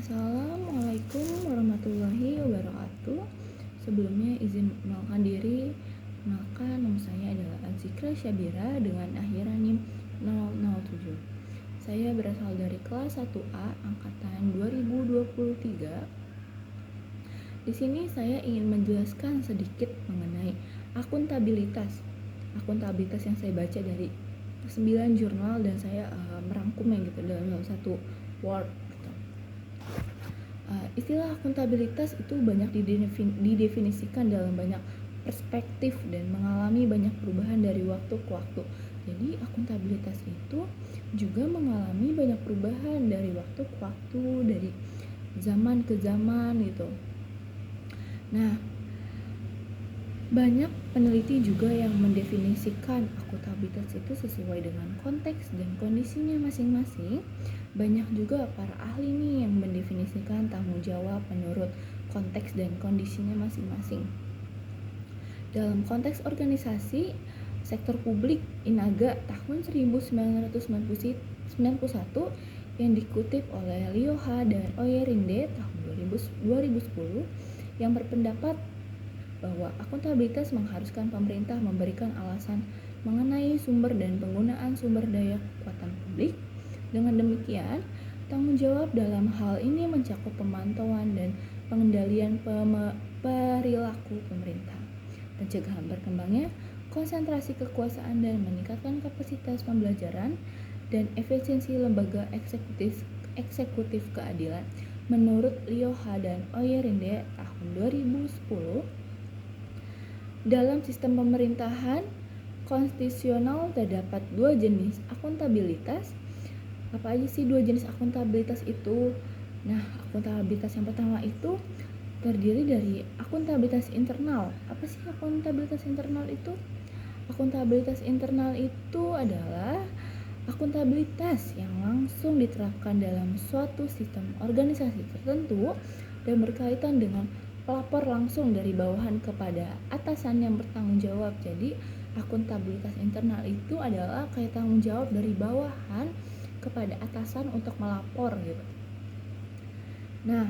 Assalamualaikum warahmatullahi wabarakatuh. Sebelumnya izin mengenalkan diri. Kenalkan, nama saya adalah Azikra Syabira dengan akhiran NIM 007. Saya berasal dari kelas 1A angkatan 2023. Di sini saya ingin menjelaskan sedikit mengenai akuntabilitas. Akuntabilitas yang saya baca dari 9 jurnal dan saya merangkumnya gitu dalam satu word. Istilah akuntabilitas itu banyak didefinisikan dalam banyak perspektif dan mengalami banyak perubahan dari waktu ke waktu. Jadi akuntabilitas itu juga mengalami banyak perubahan dari waktu ke waktu, dari zaman ke zaman gitu. Nah, banyak peneliti juga yang mendefinisikan akuntabilitas itu sesuai dengan konteks dan kondisinya masing-masing. Banyak juga para ahli nih yang mendefinisikan tanggung jawab menurut konteks dan kondisinya masing-masing. Dalam konteks organisasi, sektor publik INAGA tahun 1991 yang dikutip oleh Lioha dan Oyerinde tahun 2010 yang berpendapat bahwa akuntabilitas mengharuskan pemerintah memberikan alasan mengenai sumber dan penggunaan sumber daya kekuatan publik. Dengan demikian, tanggung jawab dalam hal ini mencakup pemantauan dan pengendalian perilaku pemerintah, pencegahan berkembangnya konsentrasi kekuasaan dan meningkatkan kapasitas pembelajaran dan efisiensi lembaga eksekutif keadilan. Menurut Lioha dan Oyerinde tahun 2010, dalam sistem pemerintahan konstitusional terdapat dua jenis akuntabilitas. Apa aja sih dua jenis akuntabilitas itu? Nah, akuntabilitas yang pertama itu terdiri dari akuntabilitas internal. Apa sih akuntabilitas internal itu? Akuntabilitas internal itu adalah akuntabilitas yang langsung diterapkan dalam suatu sistem organisasi tertentu dan berkaitan dengan pelapor langsung dari bawahan kepada atasan yang bertanggung jawab. Jadi akuntabilitas internal itu adalah kayak tanggung jawab dari bawahan kepada atasan untuk melapor gitu. Nah,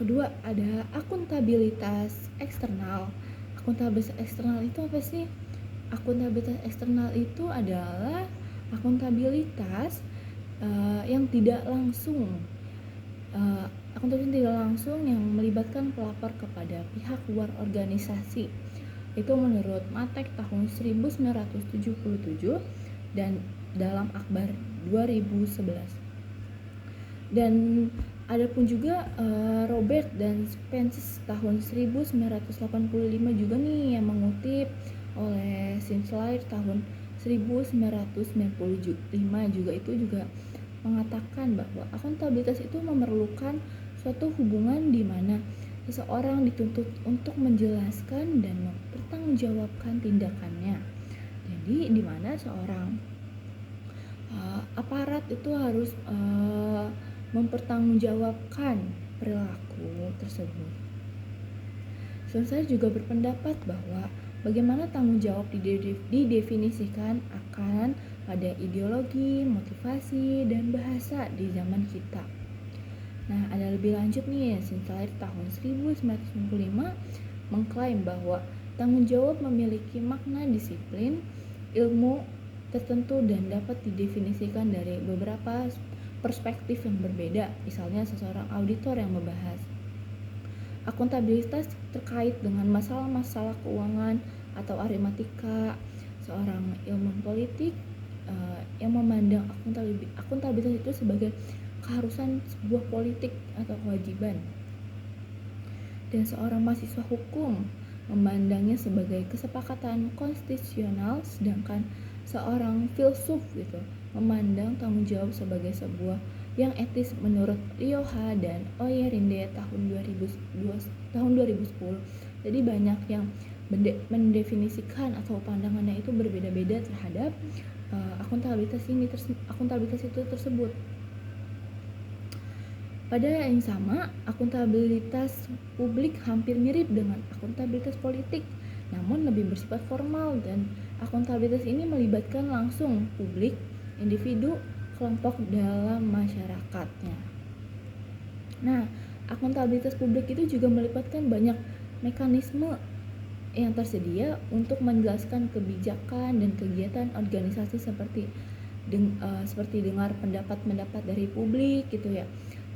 kedua ada akuntabilitas eksternal. Akuntabilitas eksternal itu apa sih? Akuntabilitas eksternal itu adalah akuntabilitas yang tidak langsung akuntabilitas tidak langsung yang melibatkan pelapor kepada pihak luar organisasi. Itu menurut Matek tahun 1977 dan dalam Akbar 2011. Dan ada pun juga Robert dan Spence tahun 1985 juga nih yang mengutip oleh Sinclair tahun 1995 juga itu juga mengatakan bahwa akuntabilitas itu memerlukan suatu hubungan di mana seseorang dituntut untuk menjelaskan dan mempertanggungjawabkan tindakannya. Jadi di mana seorang aparat itu harus mempertanggungjawabkan perilaku tersebut. Saya juga berpendapat bahwa bagaimana tanggung jawab didefinisikan akan pada ideologi, motivasi, dan bahasa di zaman kita. Nah, ada lebih lanjut nih, Sinclair tahun 1995 mengklaim bahwa tanggung jawab memiliki makna disiplin, ilmu tertentu dan dapat didefinisikan dari beberapa perspektif yang berbeda. Misalnya seseorang auditor yang membahas akuntabilitas terkait dengan masalah-masalah keuangan atau aritmatika, seorang ilmuwan politik yang memandang akuntabilitas itu sebagai keharusan sebuah politik atau kewajiban, dan seorang mahasiswa hukum memandangnya sebagai kesepakatan konstitusional, sedangkan seorang filsuf gitu memandang tanggung jawab sebagai sebuah yang etis menurut Lioha dan Oyerinde tahun 2010. Jadi banyak yang mendefinisikan atau pandangannya itu berbeda-beda terhadap akuntabilitas itu tersebut. Pada yang sama, akuntabilitas publik hampir mirip dengan akuntabilitas politik, namun lebih bersifat formal, dan akuntabilitas ini melibatkan langsung publik, individu, kelompok dalam masyarakatnya. Nah, akuntabilitas publik itu juga melibatkan banyak mekanisme yang tersedia untuk menjelaskan kebijakan dan kegiatan organisasi seperti dengar pendapat-pendapat dari publik gitu ya,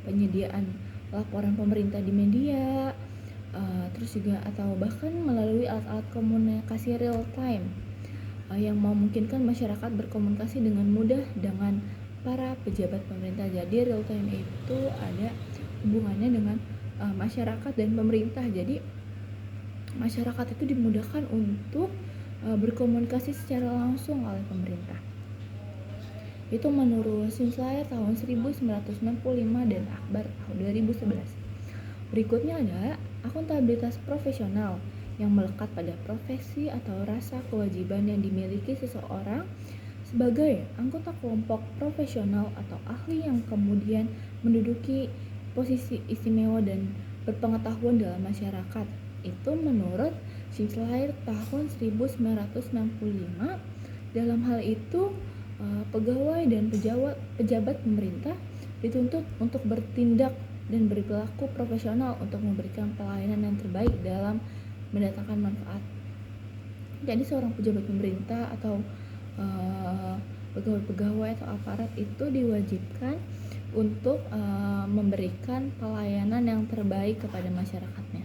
penyediaan laporan pemerintah di media, terus juga atau bahkan melalui alat-alat komunikasi real time yang memungkinkan masyarakat berkomunikasi dengan mudah dengan para pejabat pemerintah. Jadi real time itu ada hubungannya dengan masyarakat dan pemerintah. Jadi masyarakat itu dimudahkan untuk berkomunikasi secara langsung oleh pemerintah. Itu menurut Sinclair tahun 1965 dan Akbar tahun 2011. Berikutnya ada akuntabilitas profesional yang melekat pada profesi atau rasa kewajiban yang dimiliki seseorang sebagai anggota kelompok profesional atau ahli yang kemudian menduduki posisi istimewa dan berpengetahuan dalam masyarakat. Itu menurut Sinclair tahun 1965. Dalam hal itu, pegawai dan pejabat pemerintah dituntut untuk bertindak dan berperilaku profesional untuk memberikan pelayanan yang terbaik dalam mendatangkan manfaat. Jadi seorang pejabat pemerintah atau pegawai-pegawai atau aparat itu diwajibkan untuk memberikan pelayanan yang terbaik kepada masyarakatnya.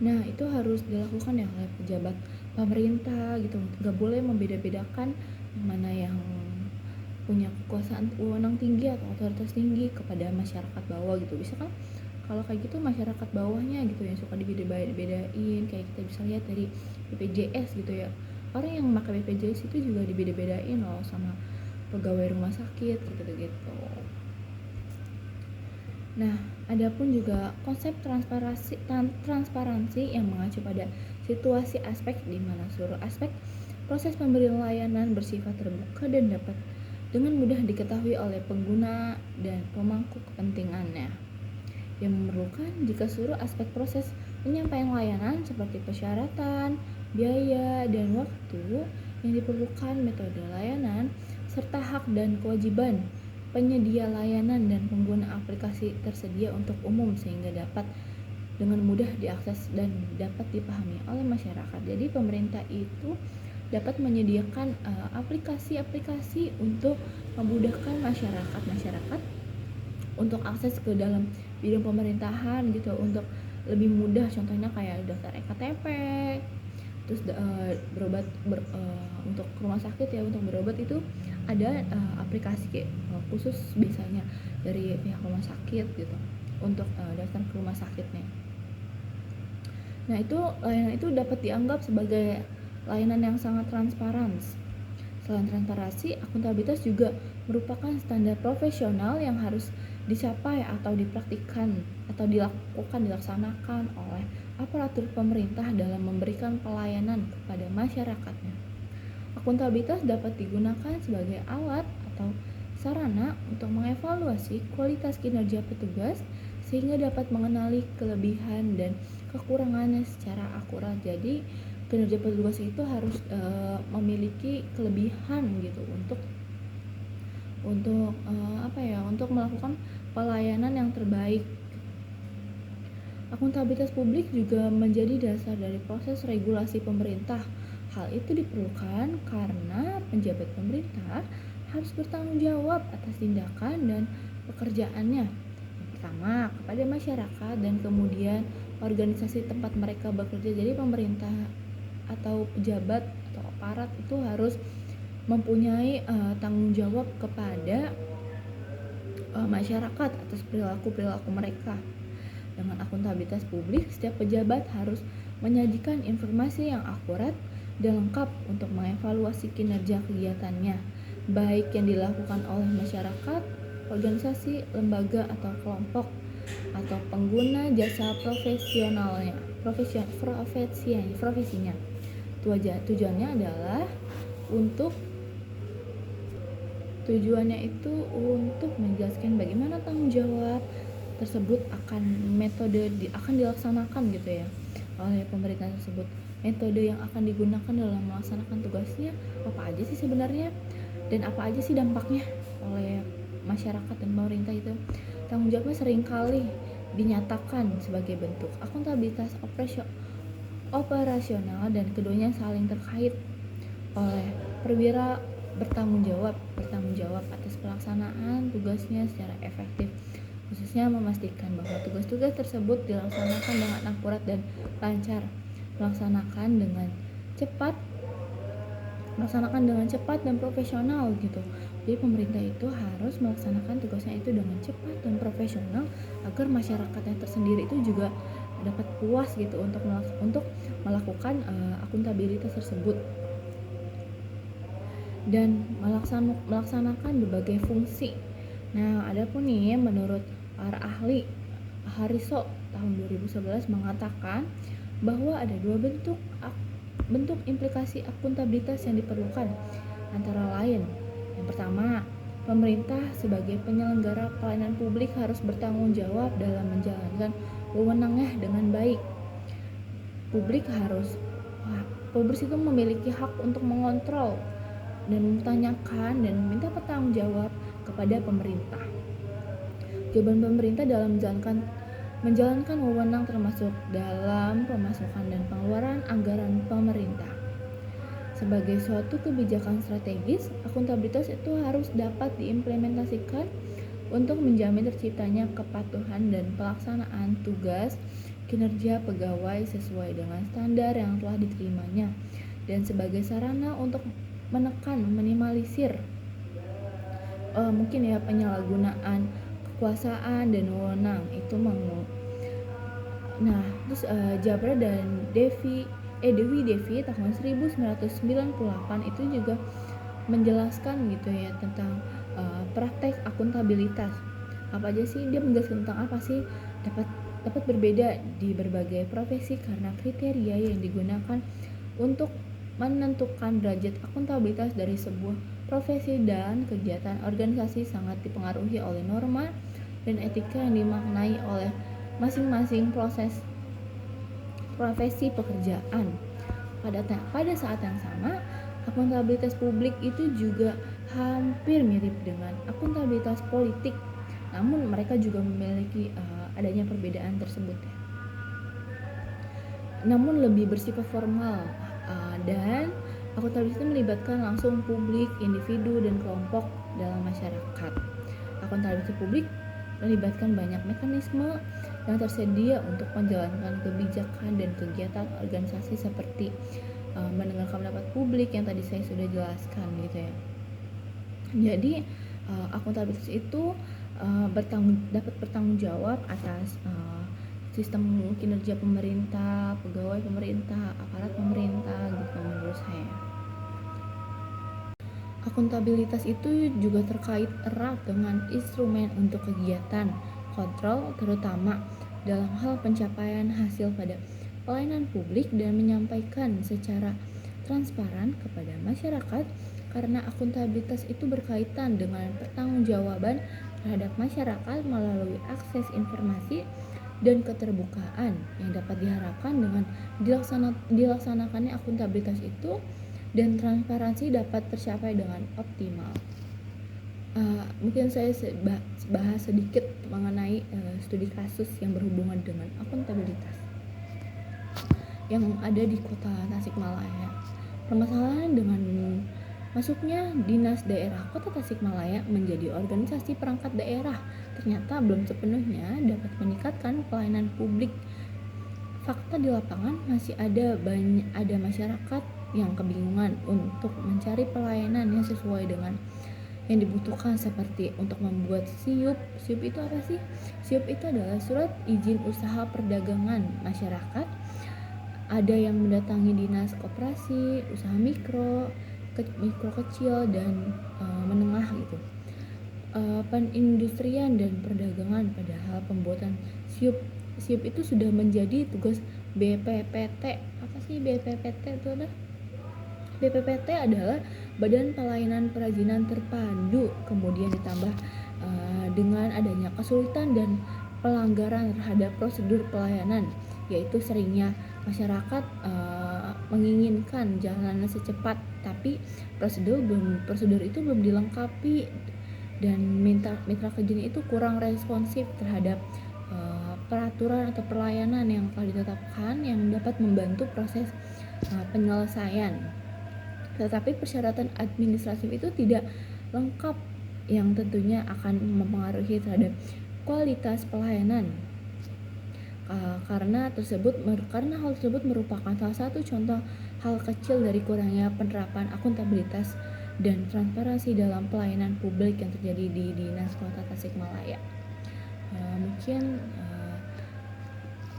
Nah, itu harus dilakukan ya oleh pejabat pemerintah gitu. Gak boleh membeda-bedakan mana yang punya kekuasaan wewenang tinggi atau otoritas tinggi kepada masyarakat bawah gitu. Bisa kan kalau kayak gitu masyarakat bawahnya gitu yang suka dibeda-bedain, kayak kita bisa lihat dari BPJS gitu ya. Orang yang memakai BPJS itu juga dibeda-bedain loh sama pegawai rumah sakit gitu. Nah, adapun juga konsep transparansi yang mengacu pada situasi aspek di mana seluruh aspek proses pemberian layanan bersifat terbuka dan dapat dengan mudah diketahui oleh pengguna dan pemangku kepentingannya, yang memerlukan jika seluruh aspek proses penyampaian layanan seperti persyaratan, biaya, dan waktu yang diperlukan, metode layanan, serta hak dan kewajiban penyedia layanan dan pengguna aplikasi tersedia untuk umum sehingga dapat dengan mudah diakses dan dapat dipahami oleh masyarakat. Jadi pemerintah itu dapat menyediakan aplikasi-aplikasi untuk memudahkan masyarakat untuk akses ke dalam bidang pemerintahan gitu, untuk lebih mudah, contohnya kayak daftar EKTP, terus untuk rumah sakit ya, untuk berobat itu ada aplikasi khusus biasanya dari pihak rumah sakit gitu untuk daftar ke rumah sakitnya. Nah, layanan itu dapat dianggap sebagai layanan yang sangat transparan. Selain transparansi, akuntabilitas juga merupakan standar profesional yang harus dicapai atau dipraktikkan atau dilaksanakan oleh aparatur pemerintah dalam memberikan pelayanan kepada masyarakatnya. Akuntabilitas dapat digunakan sebagai alat atau sarana untuk mengevaluasi kualitas kinerja petugas sehingga dapat mengenali kelebihan dan kekurangannya secara akurat. Jadi kinerja petugas itu harus memiliki kelebihan gitu untuk melakukan pelayanan yang terbaik. Akuntabilitas publik juga menjadi dasar dari proses regulasi pemerintah. Hal itu diperlukan karena pejabat pemerintah harus bertanggung jawab atas tindakan dan pekerjaannya. Yang pertama, kepada masyarakat dan kemudian organisasi tempat mereka bekerja. Jadi pemerintah atau pejabat atau aparat itu harus mempunyai tanggung jawab kepada masyarakat atas perilaku mereka. Dengan akuntabilitas publik, setiap pejabat harus menyajikan informasi yang akurat dan lengkap untuk mengevaluasi kinerja kegiatannya, baik yang dilakukan oleh masyarakat, organisasi, lembaga atau kelompok, atau pengguna jasa profesinya. Tujuannya adalah tujuannya itu untuk menjelaskan bagaimana tanggung jawab tersebut akan dilaksanakan gitu ya oleh pemerintah tersebut. Metode yang akan digunakan dalam melaksanakan tugasnya apa aja sih sebenarnya, dan apa aja sih dampaknya oleh masyarakat dan pemerintah itu. tanggung jawabnya seringkali dinyatakan sebagai bentuk akuntabilitas operasional dan keduanya saling terkait oleh perwira bertanggung jawab atas pelaksanaan tugasnya secara efektif, khususnya memastikan bahwa tugas-tugas tersebut dilaksanakan dengan akurat dan lancar, melaksanakan dengan cepat dan profesional gitu. Jadi pemerintah itu harus melaksanakan tugasnya itu dengan cepat dan profesional agar masyarakatnya tersendiri itu juga dapat puas gitu untuk melakukan akuntabilitas tersebut dan melaksanakan berbagai fungsi. Nah, adapun nih menurut para ahli, Hariso tahun 2011 mengatakan bahwa ada dua bentuk implikasi akuntabilitas yang diperlukan, antara lain yang pertama, pemerintah sebagai penyelenggara pelayanan publik harus bertanggung jawab dalam menjalankan wewenangnya dengan baik. Publik itu memiliki hak untuk mengontrol dan mempertanyakan dan meminta pertanggungjawab kepada pemerintah. Jawaban pemerintah dalam menjalankan wewenang termasuk dalam pemasukan dan pengeluaran anggaran pemerintah. Sebagai suatu kebijakan strategis, akuntabilitas itu harus dapat diimplementasikan untuk menjamin terciptanya kepatuhan dan pelaksanaan tugas kinerja pegawai sesuai dengan standar yang telah diterimanya, dan sebagai sarana untuk minimalisir penyalahgunaan kekuasaan dan wewenang itu Jabra dan Dewi Devi tahun 1998 itu juga menjelaskan gitu ya tentang praktek akuntabilitas. Apa aja sih? Dia menjelaskan tentang apa sih dapat berbeda di berbagai profesi karena kriteria yang digunakan untuk menentukan derajat akuntabilitas dari sebuah profesi dan kegiatan organisasi sangat dipengaruhi oleh norma dan etika yang dimaknai oleh masing-masing profesi pekerjaan. Pada saat yang sama, akuntabilitas publik itu juga hampir mirip dengan akuntabilitas politik, namun mereka juga memiliki adanya perbedaan tersebut ya. Namun lebih bersifat formal dan akuntabilitas itu melibatkan langsung publik, individu, dan kelompok dalam masyarakat. Akuntabilitas publik melibatkan banyak mekanisme yang tersedia untuk menjalankan kebijakan dan kegiatan organisasi seperti mendengarkan pendapat publik yang tadi saya sudah jelaskan gitu ya. Jadi akuntabilitas itu dapat bertanggung jawab atas sistem kinerja pemerintah, pegawai pemerintah, aparat pemerintah gitu menurut saya. Akuntabilitas itu juga terkait erat dengan instrumen untuk kegiatan kontrol, terutama dalam hal pencapaian hasil pada pelayanan publik dan menyampaikan secara transparan kepada masyarakat, karena akuntabilitas itu berkaitan dengan pertanggungjawaban terhadap masyarakat melalui akses informasi dan keterbukaan yang dapat diharapkan dengan dilaksanakannya akuntabilitas itu, dan transparansi dapat tercapai dengan optimal. Mungkin saya bahas sedikit mengenai studi kasus yang berhubungan dengan akuntabilitas yang ada di kota Tasikmalaya. Permasalahan dengan masuknya Dinas Daerah Kota Tasikmalaya menjadi organisasi perangkat daerah ternyata belum sepenuhnya dapat meningkatkan pelayanan publik. Fakta di lapangan masih ada masyarakat yang kebingungan untuk mencari pelayanan yang sesuai dengan yang dibutuhkan, seperti untuk membuat SIUP. SIUP itu apa sih? SIUP itu adalah surat izin usaha perdagangan masyarakat. Ada yang mendatangi dinas koperasi, usaha mikro kecil dan menengah gitu. Penindustrian dan perdagangan, padahal pembuatan SIUP itu sudah menjadi tugas BPPT. Apa sih BPPT itu? BPPT adalah Badan Pelayanan Perizinan Terpadu. Kemudian ditambah dengan adanya kesulitan dan pelanggaran terhadap prosedur pelayanan, yaitu seringnya masyarakat menginginkan jalanan secepat, tapi prosedur itu belum dilengkapi dan mitra kerjanya itu kurang responsif terhadap peraturan atau pelayanan yang telah ditetapkan yang dapat membantu proses penyelesaian. Tetapi persyaratan administratif itu tidak lengkap yang tentunya akan mempengaruhi terhadap kualitas pelayanan. Karena hal tersebut merupakan salah satu contoh hal kecil dari kurangnya penerapan akuntabilitas dan transparansi dalam pelayanan publik yang terjadi di Dinas Kota Tasikmalaya.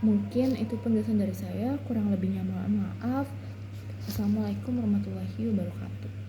Mungkin itu penjelasan dari saya, kurang lebihnya mohon maaf. Assalamualaikum warahmatullahi wabarakatuh.